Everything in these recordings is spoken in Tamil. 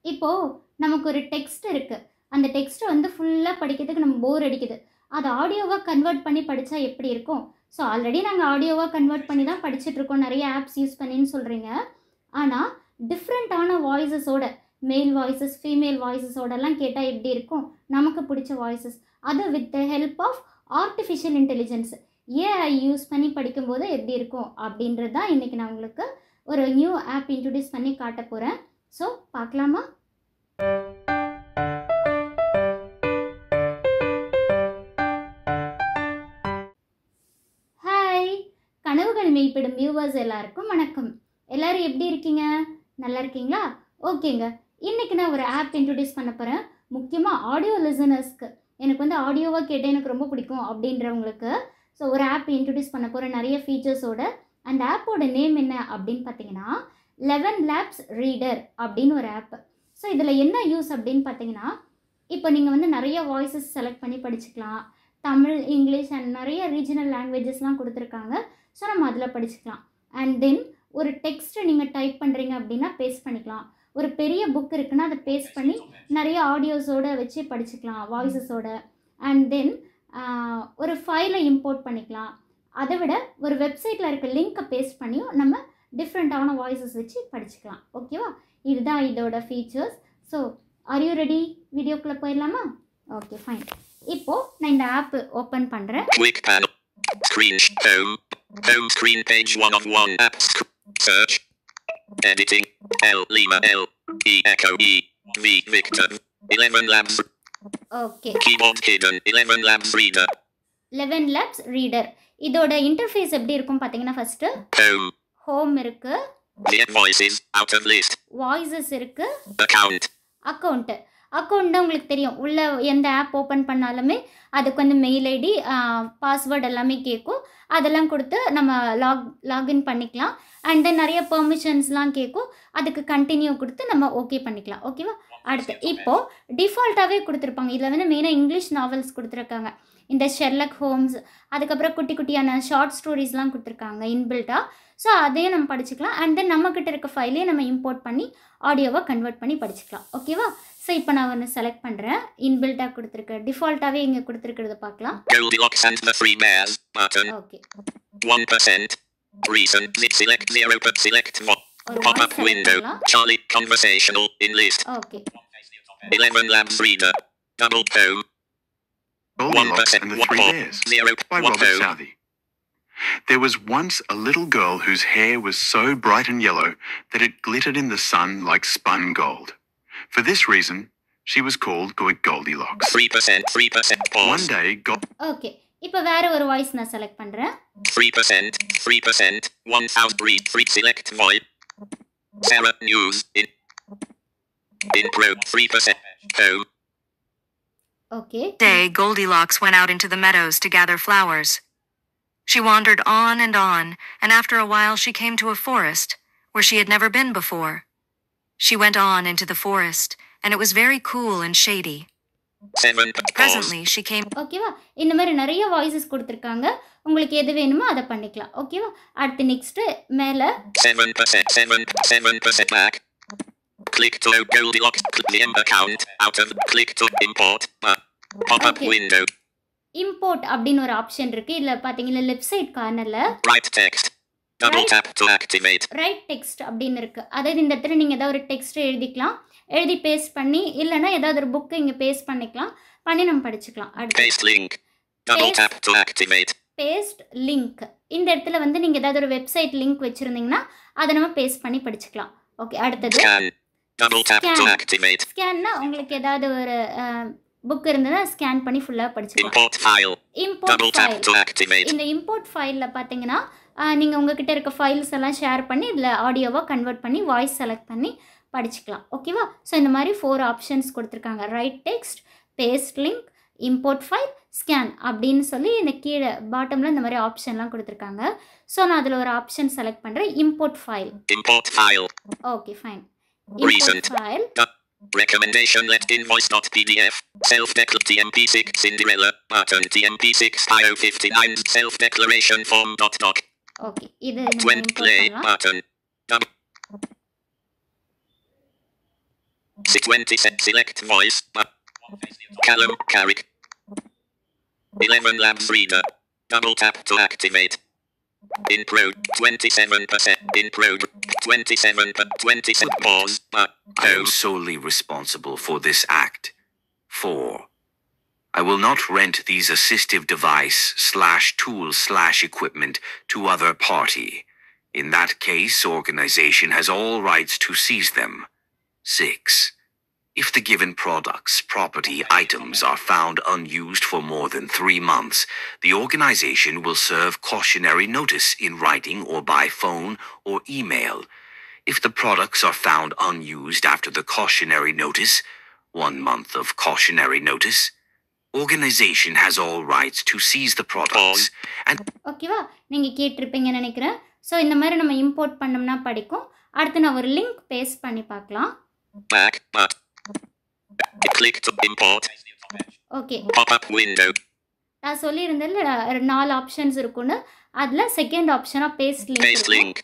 இப்போ நமக்கு ஒரு டெக்ஸ்ட் இருக்கு. அந்த டெக்ஸ்ட் வந்து ஃபுல்லா படிக்கிறதுக்கு நம்ம போர் அடிக்குது. அத ஆடியோவா கன்வெர்ட் பண்ணி படிச்சா எப்படி இருக்கும்? ஸோ ஆல்ரெடி நாங்க ஆடியோவா கன்வெர்ட் பண்ணி தான் படிச்சுட்டு இருக்கோம். நெறைய ஆப்ஸ் யூஸ் பண்ணின்னு சொல்றீங்க. ஆனா டிஃப்ரெண்ட்டான வாய்ஸஸோட மேல் வாய்ஸஸ், ஃபீமேல் வாய்ஸஸோடலாம் கேட்டா எப்படி இருக்கும்? நமக்கு பிடிச்ச வாய்ஸஸ். அது with the help of artificial intelligence AI use பண்ணி படிக்கும்போது எப்படி இருக்கும்? அப்படின்றது தான் இன்னைக்கு நான் உங்களுக்கு ஒரு நியூ ஆப் இன்ட்ரோடியூஸ் பண்ணி காட்டப் போறேன். ஸோ பார்க்கலாமா? ஹாய்! கனவுகள் மெய்ப்பிடும் வியூவர்ஸ் எல்லாருக்கும் வணக்கம். எல்லாரும் எப்படி இருக்கீங்க? நல்லா இருக்கீங்களா? ஓகேங்க. இன்னைக்கு நான் ஒரு ஆப் இன்ட்ரோடியூஸ் பண்ண போகிறேன். முக்கியமாக ஆடியோ லிசனர்ஸ்க்கு, எனக்கு வந்து ஆடியோவாக கேட்டால் எனக்கு ரொம்ப பிடிக்கும் அப்படின்றவங்களுக்கு ஸோ ஒரு ஆப் இன்ட்ரோடியூஸ் பண்ண போகிறேன் நிறைய ஃபீச்சர்ஸோட. அந்த ஆப்போட நேம் என்ன அப்படின்னு பார்த்தீங்கன்னா 11 Labs Reader அப்படின்னு ஒரு ஆப். ஸோ இதில் என்ன யூஸ் அப்படின்னு பார்த்தீங்கன்னா, இப்போ நீங்கள் வந்து நிறைய வாய்ஸஸ் செலக்ட் பண்ணி படிச்சுக்கலாம். தமிழ், இங்கிலீஷ் அண்ட் நிறைய ரீஜனல் லாங்குவேஜஸ்லாம் கொடுத்துருக்காங்க. ஸோ நம்ம அதில் படிச்சுக்கலாம். அண்ட் தென் ஒரு டெக்ஸ்ட்டை நீங்கள் டைப் பண்ணுறீங்க அப்படின்னா பேஸ்ட் பண்ணிக்கலாம். ஒரு பெரிய புக் இருக்குன்னா அதை பேஸ்ட் பண்ணி நிறைய ஆடியோஸோடு வச்சு படிச்சுக்கலாம் வாய்ஸஸோட. அண்ட் தென் ஒரு ஃபைலை இம்போர்ட் பண்ணிக்கலாம். அதை விட ஒரு வெப்சைட்டில் இருக்க லிங்க்கை பேஸ்ட் பண்ணியும் நம்ம டிஃப்ரெண்ட்டான வாய்ஸஸ் வச்சு படிச்சுக்கலாம். ஓகேவா? இதுதான் இதோட features. So are you ready? வீடியோக்குள்ளே போயிடலாமா? Okay, fine. இப்போது நான் இந்த ஆப் ஓப்பன் பண்ணுறேன். Quick panel. Screen home. Home screen page 1 of 1 app. Search. Editing. L Lima L E Echo E V Victor. 11 Labs. Okay. Keyboard hidden. 11 Labs Reader. 11 Labs Reader. இதோட இன்டர்ஃபேஸ் எப்படி இருக்கும் பார்த்தீங்கன்னா, ஃபஸ்ட்டு Home. ஹோம் இருக்குது, Near voices. Out of list. Voices இருக்குது, Account. அக்கௌண்ட்டு. அக்கௌண்ட் தான் உங்களுக்கு தெரியும். உள்ளே எந்த ஆப் ஓப்பன் பண்ணாலுமே அதுக்கு வந்து மெயில் ஐடி, பாஸ்வேர்டு எல்லாமே கேட்கும். அதெல்லாம் கொடுத்து நம்ம லாகின் பண்ணிக்கலாம். அண்ட் தென் நிறைய பெர்மிஷன்ஸ்லாம் கேட்கும். அதுக்கு கண்டினியூ கொடுத்து நம்ம ஓகே பண்ணிக்கலாம். ஓகேவா? அடுத்து இப்போது டிஃபால்ட்டாகவே கொடுத்துருப்பாங்க. இதில் வந்து மெயினாக இங்கிலீஷ் நாவல்ஸ் கொடுத்துருக்காங்க. இந்த ஷெர்லக் ஹோம்ஸ், அதுக்கப்புறம் குட்டி குட்டியான ஷார்ட் ஸ்டோரிஸ்லாம் கொடுத்துருக்காங்க இன்பில்ட்டாக. ஸோ அதையும் நம்ம படிச்சுக்கலாம். அண்ட் தென் நம்மக்கிட்ட இருக்க ஃபைலையும் நம்ம இம்போர்ட் பண்ணி ஆடியோவாக கன்வெர்ட் பண்ணி படிச்சுக்கலாம். ஓகேவா? ஸோ இப்போ நான் ஒன்று செலக்ட் பண்ணுறேன். இன்பில்ட்டாக கொடுத்துருக்க டிஃபால்ட்டாகவே இங்கே கொடுத்துருக்கிறத பார்க்கலாம். Goldilocks and the Three Bears button. Okay. 1%. Recent. Select 0 select what? Pop-up window. Charlie conversational in list. Okay. 11 Labs Reader. Double home. Goldilocks 1% and the what Three for? Bears 0 by what Robert home. Southey. There was once a little girl whose hair was so bright and yellow that it glittered in the sun like spun gold. For this reason, she was called Goldilocks. 3% One pause. day, okay. இப்போ வேறு ஒரு வாய்ஸ் நான் செலக்ட் பண்ணுறேன். 3%. 1000 read 3 select void. Sarah News in pro 3% home. Okay. Day Goldilocks went out into the meadows to gather flowers. She wandered on, and after a while she came to a forest where she had never been before. She went on into the forest, and it was very cool and shady. 7 pause. Presently she came. ஓகேவா? இந்த மாதிரி நிறைய வாய்ஸஸ் கொடுத்துருக்காங்க. உங்களுக்கு எது வேணுமோ அதை பண்ணிக்கலாம். ஓகேவா? அடுத்து நெக்ஸ்ட்டு மேலே 7% back. Click to Goldilocks. Click the account. Out of click to import. Pop-up Okay. window. Import அப்படின்னு ஒரு ஆப்ஷன் இருக்குது. இதில் பார்த்தீங்கன்னா லெஃப்ட் சைட் கார்னரில் Write text. Double Right. tap to activate. Right text அப்படின்னு இருக்குது. அதாவது இந்த இடத்துல நீங்கள் ஏதாவது ஒரு டெக்ஸ்ட் எழுதிக்கலாம். எழுதி பேஸ்ட் பண்ணி, இல்லைன்னா ஏதாவது ஒரு புக்கு இங்கே பேஸ்ட் பண்ணிக்கலாம். பண்ணி நம்ம படிச்சுக்கலாம். அடுத்து Paste link. Double Paste. tap to activate. Paste link. இந்த இடத்துல வந்து நீங்கள் ஏதாவது ஒரு வெப்சைட் லிங்க் வச்சுருந்தீங்கன்னா அதை நம்ம பேஸ்ட் பண்ணி படிச்சுக்கலாம். ஓகே. அடுத்தது Scan. Double tap to Scan. activate. ஸ்கேன்னா உங்களுக்கு ஏதாவது ஒரு புக் இருந்ததுன்னா ஸ்கேன் பண்ணி ஃபுல்லாக படிச்சுக்கலாம். Import file. Import Double tap file. to activate. இந்த இம்போர்ட் ஃபைலில் பார்த்தீங்கன்னா நீங்கள் உங்ககிட்ட இருக்க ஃபைல்ஸ் எல்லாம் ஷேர் பண்ணி இதில் ஆடியோவாக கன்வெர்ட் பண்ணி வாய்ஸ் செலக்ட் பண்ணி படிச்சுக்கலாம். ஓகேவா? ஸோ இந்த மாதிரி 4 ஆப்ஷன்ஸ் கொடுத்துருக்காங்க. Write text, paste link, import file, scan அப்படின்னு சொல்லி இந்த கீழே பாட்டமில் இந்த மாதிரி ஆப்ஷன்லாம் கொடுத்துருக்காங்க. ஸோ நான் அதில் ஒரு ஆப்ஷன் செலக்ட் பண்ணுறேன். Import file. Import file. Okay, fine. Recent. Import file. Recommendation let invoice.pdf. Self-declared TMP6 Cinderella. Button TMP6 IO59 self-declaration form .doc. Okay. இது 20 play button. Double 20 select voice. Callum Carrick. 11 labs reader. Double tap to activate. In pro 27%. In pro 27. Pause. I am solely responsible for this act. 4. I will not rent these assistive device/tool/equipment to other party. In that case, organization has all rights to seize them. 6. If the given products, property, items are found unused for more than 3 months, the organization will serve cautionary notice in writing or by phone or email. If the products are found unused after the cautionary notice, 1 month of cautionary notice, organization has all rights to seize the products and ஓகேவா, நீங்கள் கேட்டிருப்பீங்கன்னு நினைக்கிறேன். ஸோ இந்த மாதிரி நம்ம இம்போர்ட் பண்ணோம்னா படிக்கும். அடுத்து நான் ஒரு லிங்க் பேஸ்ட் பண்ணி பார்க்கலாம். Back but click to import. Okay, Pop-up window. நான் சொல்லியிருந்தேன் 4 ஆப்ஷன்ஸ் இருக்குன்னு. அதில் செகண்ட் ஆப்ஷனாக paste Paste link. link.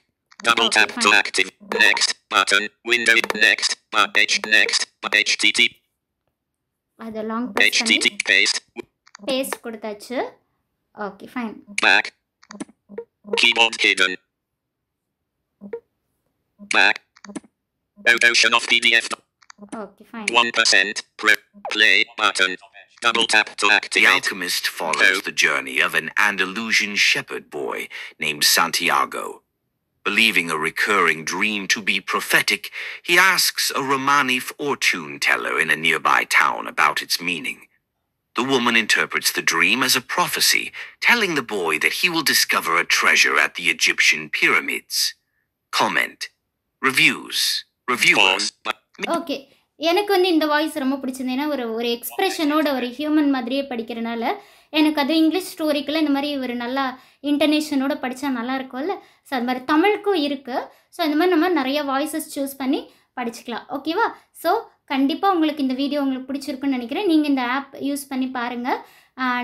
Double tap to active. Next button. Window. Next. Next. HTTP. அதை லாங் ப்ரெஸ் பண்ணி HTTP. Paste. பேஸ்ட் கொடுத்தாச்சு. Okay, fine. Back. Keyboard hidden. Back. Ocean of PDF. Okay, fine. 1%. Play button. Double tap to the activate. alchemist follows the journey of an Andalusian shepherd boy named Santiago. Believing a recurring dream to be prophetic, he asks a Romani fortune teller in a nearby town about its meaning. The woman interprets the dream as a prophecy, telling the boy that he will discover a treasure at the Egyptian pyramids. Comment. Reviews. Reviewers. Pause. Okay, எனக்கு இந்த வாய்ஸ் ரொம்ப பிடிச்சிருந்தது. ஏன்னா ஒரு எக்ஸ்ப்ரெஷனோட ஒரு ஹியூமன் மாதிரியே படிக்கிறனால எனக்கு அது இங்கிலீஷ் ஸ்டோரிக்கெல்லாம் இந்த மாதிரி ஒரு நல்லா இன்டர்நேஷனோட படித்தா நல்லா இருக்கும்ல. ஸோ அது மாதிரி தமிழுக்கும் இருக்குது. ஸோ இந்த மாதிரி நம்ம நிறைய வாய்ஸஸ் சூஸ் பண்ணி படிச்சுக்கலாம். ஓகேவா? ஸோ கண்டிப்பாக உங்களுக்கு இந்த வீடியோ உங்களுக்கு பிடிச்சிருக்குன்னு நினைக்கிறேன். நீங்கள் இந்த ஆப் யூஸ் பண்ணி பாருங்கள்.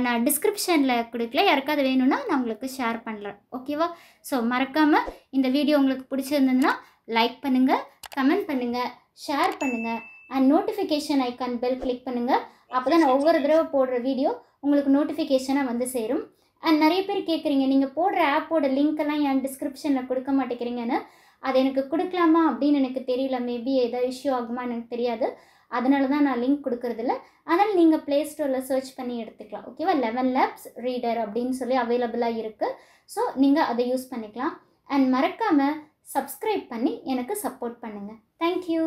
நான் டிஸ்கிரிப்ஷனில் கொடுக்கல, யாருக்காவது வேணும்னா நான் உங்களுக்கு ஷேர் பண்ணுறேன். ஓகேவா? ஸோ மறக்காமல் இந்த வீடியோ உங்களுக்கு பிடிச்சிருந்ததுன்னா லைக் பண்ணுங்கள், கமெண்ட் பண்ணுங்கள், ஷேர் பண்ணுங்கள், and notification icon bell click பண்ணுங்கள். அப்போ தான் நான் ஒவ்வொரு தடவை போடுற வீடியோ உங்களுக்கு நோட்டிஃபிகேஷனாக வந்து சேரும். அண்ட் நிறைய பேர் கேட்குறீங்க, நீங்கள் போடுற ஆப்போட லிங்க்கெல்லாம் என் டிஸ்கிரிப்ஷனில் கொடுக்க மாட்டேங்கிறீங்கன்னு. அது எனக்கு கொடுக்கலாமா அப்படின்னு எனக்கு தெரியல. மேபி ஏதாவது இஷ்யூ ஆகுமா எனக்கு தெரியாது. அதனால தான் நான் லிங்க் கொடுக்குறதில்ல. அதனால் நீங்கள் ப்ளே ஸ்டோரில் சர்ச் பண்ணி எடுத்துக்கலாம். ஓகேவா? 11 labs ரீடர் அப்படின்னு சொல்லி அவைலபிளாக இருக்குது. ஸோ நீங்கள் அதை யூஸ் பண்ணிக்கலாம். அண்ட் மறக்காமல் சப்ஸ்கிரைப் பண்ணி எனக்கு சப்போர்ட் பண்ணுங்கள். தேங்க்யூ.